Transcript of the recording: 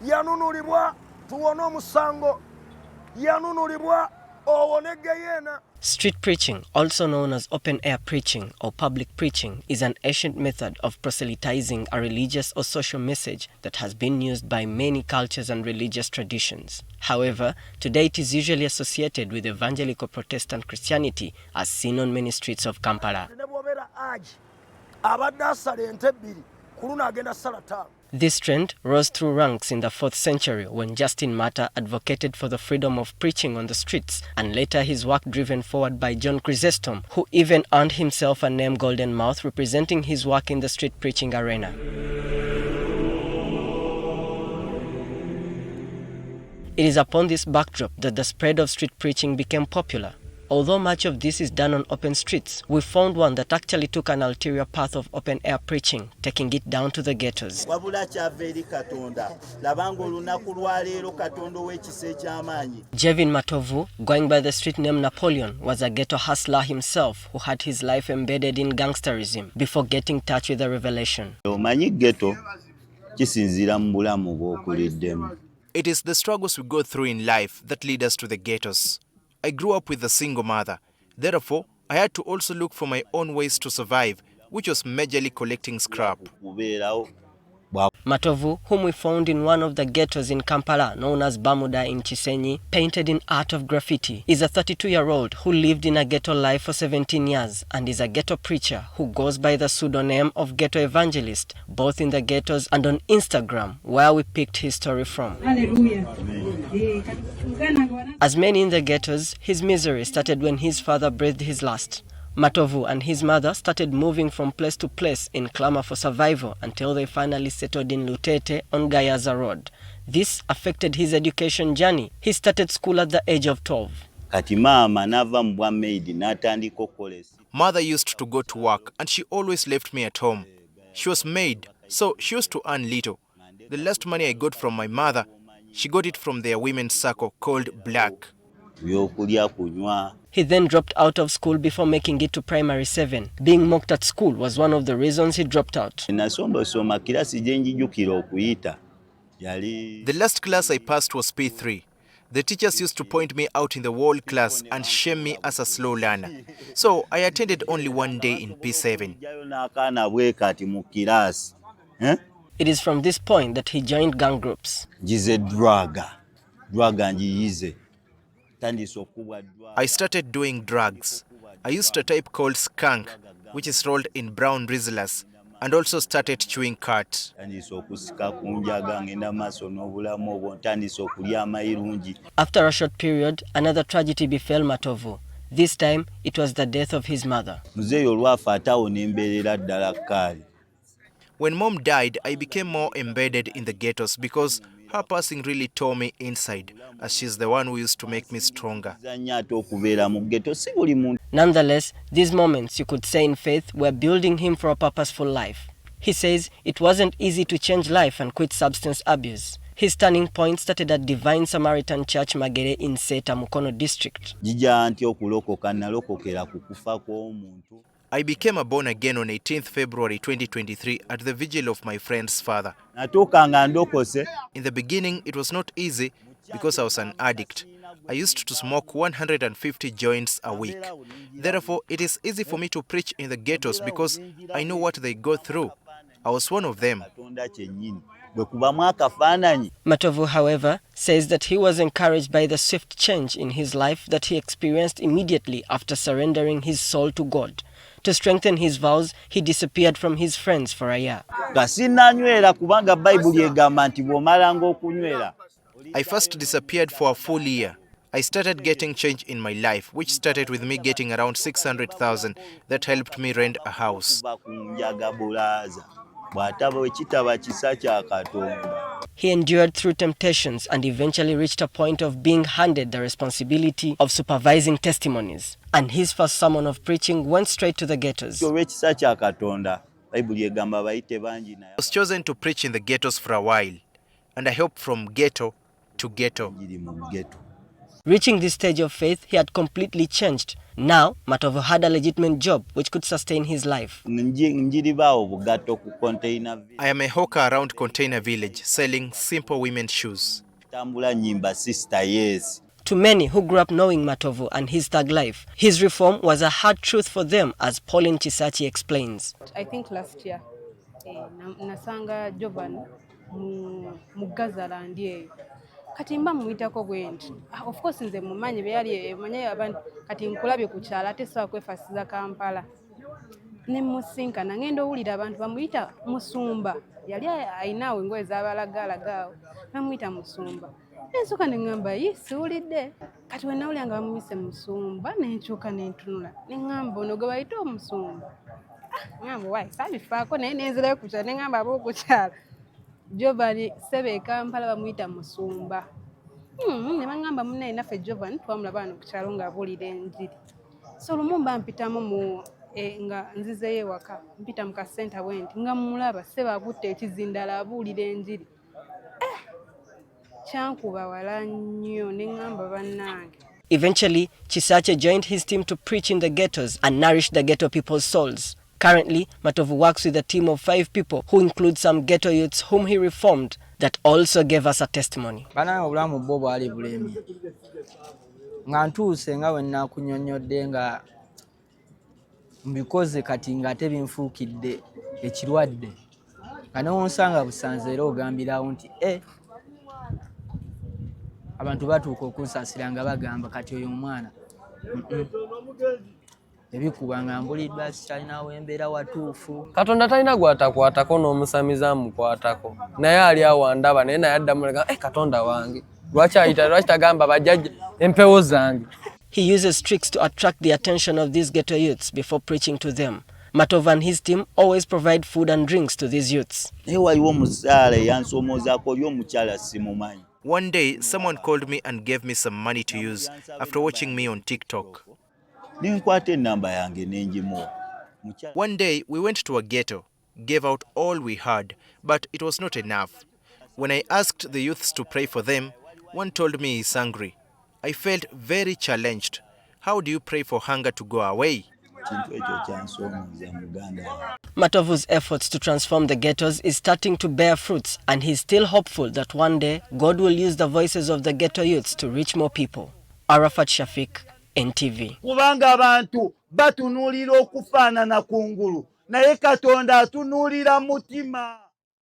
yanunulibwa tuwone omusango, yanunulibwa owone geyena. Street preaching, also known as open-air preaching or public preaching, is an ancient method of proselytizing a religious or social message that has been used by many cultures and religious traditions. However, today it is usually associated with evangelical Protestant Christianity, as seen on many streets of Kampala. This trend rose through ranks in the 4th century when Justin Martyr advocated for the freedom of preaching on the streets, and later his work driven forward by John Chrysostom, who even earned himself a name Golden Mouth, representing his work in the street preaching arena. It is upon this backdrop that the spread of street preaching became popular. Although much of this is done on open streets, we found one that actually took an ulterior path of open-air preaching, taking it down to the ghettos. Jevin Matovu, going by the street name Napoleon, was a ghetto hustler himself who had his life embedded in gangsterism before getting in touch with the revelation. It is the struggles we go through in life that lead us to the ghettos. I grew up with a single mother. Therefore, I had to also look for my own ways to survive, which was majorly collecting scrap. Matovu, whom we found in one of the ghettos in Kampala, known as Bamuda in Chisenyi, painted in art of graffiti, is a 32-year-old who lived in a ghetto life for 17 years and is a ghetto preacher who goes by the pseudonym of Ghetto Evangelist, both in the ghettos and on Instagram, where we picked his story from. Hallelujah. As many in the ghettos, his misery started when his father breathed his last. Matovu and his mother started moving from place to place in clamor for survival until they finally settled in Lutete on Gayaza Road. This affected his education journey. He started school at the age of 12. Mother used to go to work and she always left me at home. She was maid, so she used to earn little. The last money I got from my mother, she got it from their women's circle called Black. He then dropped out of school before making it to primary 7. Being mocked at school was one of the reasons he dropped out. The last class I passed was P3. The teachers used to point me out in the whole class and shame me as a slow learner. So I attended only one day in P7. It is from this point that he joined gang groups. I started doing drugs. I used a type called skunk, which is rolled in brown Rizlas, and also started chewing cut. After a short period, another tragedy befell Matovu. This time, it was the death of his mother. When mom died, I became more embedded in the ghettos because her passing really tore me inside, as she's the one who used to make me stronger. Nonetheless, these moments, you could say in faith, were building him for a purposeful life. He says it wasn't easy to change life and quit substance abuse. His turning point started at Divine Samaritan Church Magere in Seta Mukono district. I became a born again on 18th February 2023 at the vigil of my friend's father. In the beginning, it was not easy because I was an addict. I used to smoke 150 joints a week. Therefore, it is easy for me to preach in the ghettos because I know what they go through. I was one of them. Matovu, however, says that he was encouraged by the swift change in his life that he experienced immediately after surrendering his soul to God. To strengthen his vows, he disappeared from his friends for a year. I first disappeared for a full year. I started getting change in my life, which started with me getting around 600,000 that helped me rent a house. He endured through temptations and eventually reached a point of being handed the responsibility of supervising testimonies. And his first sermon of preaching went straight to the ghettos. I was chosen to preach in the ghettos for a while, and I hopped from ghetto to ghetto. Reaching this stage of faith, he had completely changed. Now, Matovu had a legitimate job which could sustain his life. I am a hawker around Container Village, selling simple women's shoes. To many who grew up knowing Matovu and his thug life, his reform was a hard truth for them, as Pauline Chisachi explains. I think last year, nasanga Jovan mugazala ndiye. Katimba muitako bwenti. Of course nze mumanyi byali manyi abantu kati nkulabye ku kyala ate sawa kwefasiza Kampala. Ne musinka na ngendo owulira abantu bamuyita Musumba. Yali ayinawo engoye z'abalagaalagaawo. Bamuyita Musumba. Nensuka ne ngamba siwulidde. Kati we nawulira nga bamuyise Musumba nenkyuka nentunula. Ne ngamba ono gwe bayita Omusumba. Ngamba wayi sabifaako naye nenzirayo ku kyala ne ngamba ab'oku kyala. Jovan sebe Kampala bamuyita Musumba. Ne bangamba munnaye naffe Jovan twamulaba wano ku kyalo ng'abuulira enjiri. So lumumba mpitamu mu nga nzizeyo ewaka mpita mu kasenta bwenti nga mulaba sebe akutte ekizindala abuulira enjiri. Kyankuba wala nnyo ne ngamba bannange. Eventually, Chisache joined his team to preach in the ghettos and nourish the ghetto people's souls. Currently, Matovu works with a team of 5 people who include some ghetto youths whom he reformed that also gave us a testimony. Bananga obulamu bwo bwali bulemi. Nga ntuuse nga wenna kunyonyodde nga mbikoze kati nga tebinfuukidde ekirwadde. Nga newonsanga busanze era ogambirawo nti abantu batuuka okunsasira nga bagamba kati oyo omwana. Ebikuba nga mbuliddwa sitalinawo embeera watuufu. Katonda talina gwatakwatako n'omusamiza mukwatako. Naye ali awo ndaba naye naye addamu lega Katonda wange. Lwaki tagamba bajjajja empewo zange. He uses tricks to attract the attention of these ghetto youths before preaching to them. Matovu and his team always provide food and drinks to these youths. One day, someone called me and gave me some money to use after watching me on TikTok. One day, we went to a ghetto, gave out all we had, but it was not enough. When I asked the youths to pray for them, one told me he's hungry. I felt very challenged. How do you pray for hunger to go away? Matovu's efforts to transform the ghettos is starting to bear fruits, and he's still hopeful that one day God will use the voices of the ghetto youths to reach more people. Arafat Shafiq, NTV. Kubanga abantu batunuulira okufaanana kungulu naye Katonda atunuulira mutima.